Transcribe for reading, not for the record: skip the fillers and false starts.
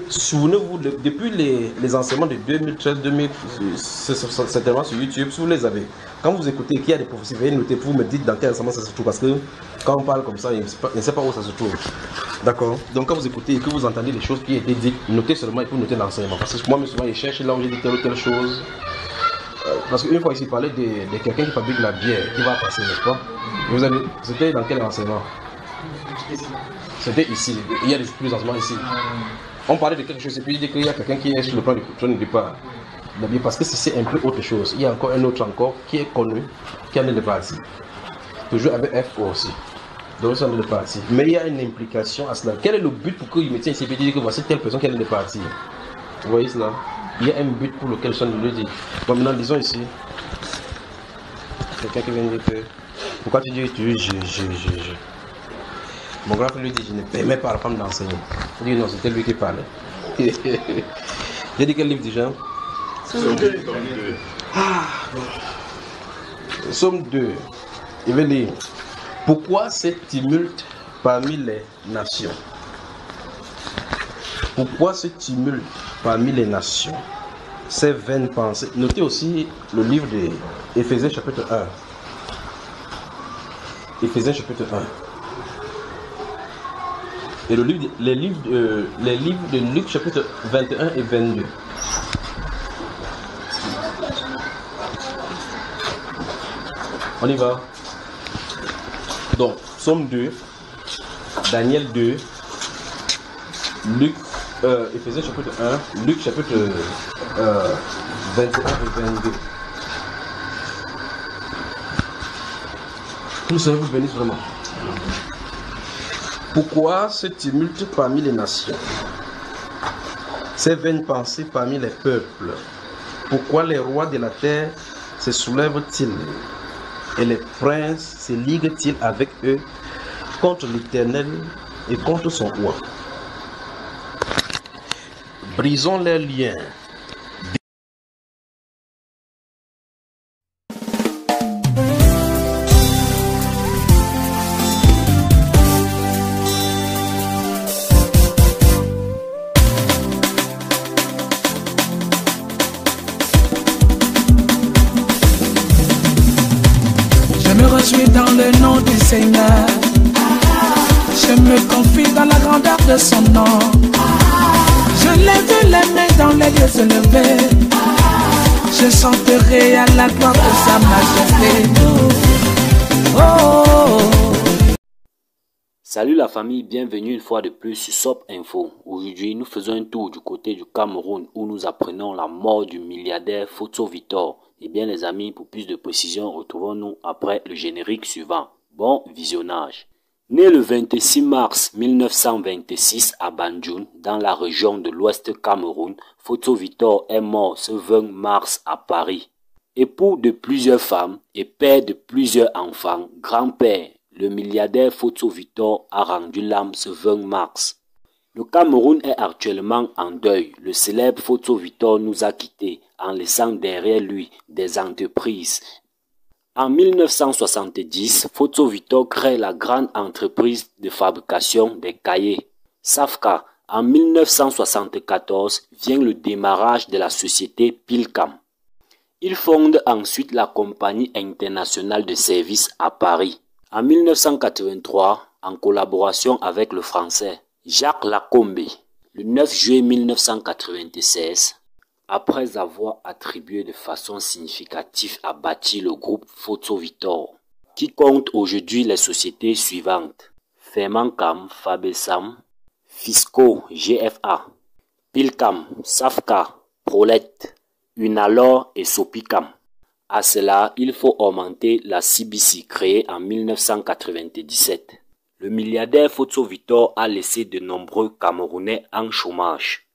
Souvenez-vous, depuis les enseignements de 2013-2000, certainement sur YouTube, si vous les avez, quand vous écoutez qu'il y a des prophéties, veuillez noter pour me dire dans quel enseignement ça se trouve, parce que quand on parle comme ça, il ne sait pas où ça se trouve. D'accord. Donc quand vous écoutez et que vous entendez les choses qui ont été dites, notez seulement et pour noter l'enseignement. Parce que moi, souvent, je cherche là où j'ai dit telle ou telle chose. Parce qu'une fois ici, il parlait de quelqu'un qui fabrique la bière, qui va passer, n'est-ce pas? C'était dans quel enseignement? C'était ici, il y a des enseignements ici. On parlait de quelque chose et puis il dit qu'il y a quelqu'un qui est sur le plan de départ. Parce que c'est un peu autre chose. Il y a encore un autre encore qui est connu, qui est en train de partir. Toujours avec F aussi. Donc c'est en train de partir. Mais il y a une implication à cela. Quel est le but pour qu'il mette ici et dire que voici telle personne qui est en train de partir? Vous voyez cela? Il y a un but pour lequel je le dis. Bon, maintenant disons ici. Quelqu'un qui vient dire que. Pourquoi tu dis que je. Mon grand frère lui dit, je ne permets pas à la femme d'enseigner. Il dit non, c'était lui qui parlait. J'ai dit quel livre déjà? Somme 2. Ah, bon. Somme 2. Il veut lire. Pourquoi ce tumulte parmi les nations? Pourquoi ce tumulte parmi les nations? Ces vaines pensées. Notez aussi le livre de Éphésiens chapitre 1. Éphésiens chapitre 1. Et les livres de Luc chapitre 21 et 22. On y va. Donc, Somme 2, Daniel 2, Luc, Éphésiens chapitre 1, Luc chapitre 21 et 22. Que le Seigneur vous bénisse vraiment. Pourquoi ce tumulte parmi les nations? Ces vaines pensées parmi les peuples? Pourquoi les rois de la terre se soulèvent-ils et les princes se liguent-ils avec eux contre l'Éternel et contre son roi? Brisons leurs liens. Je suis dans le nom du Seigneur. Je me confie dans la grandeur de son nom. Je lève les mains dans les lieux élevés. Je chanterai à la gloire de sa majesté. Oh, oh, oh. Salut la famille, bienvenue une fois de plus sur SOP Info. Aujourd'hui, nous faisons un tour du côté du Cameroun où nous apprenons la mort du milliardaire Photo Victor. Eh bien les amis, pour plus de précision, retrouvons-nous après le générique suivant. Bon visionnage. Né le 26 mars 1926 à Banjul, dans la région de l'Ouest Cameroun, Photo Victor est mort ce 20 mars à Paris. Époux de plusieurs femmes et père de plusieurs enfants, grand-père, le milliardaire Photo Victor a rendu l'âme ce 20 mars. Le Cameroun est actuellement en deuil. Le célèbre Photo Victor nous a quittés en laissant derrière lui des entreprises. En 1970, Photo Victor crée la grande entreprise de fabrication des cahiers, Safka. En 1974 vient le démarrage de la société Pilcam. Il fonde ensuite la compagnie internationale de services à Paris. En 1983, en collaboration avec le français Jacques Lacombe, le 9 juillet 1996, après avoir attribué de façon significative à bâtir le groupe Photo Victor, qui compte aujourd'hui les sociétés suivantes: Fermancam, Fabesam, Fisco, GFA, Pilcam, Safka, Prolet, Unalor et Sopicam. À cela, il faut augmenter la CBC créée en 1997. Le milliardaire Photo Victor a laissé de nombreux Camerounais en chômage.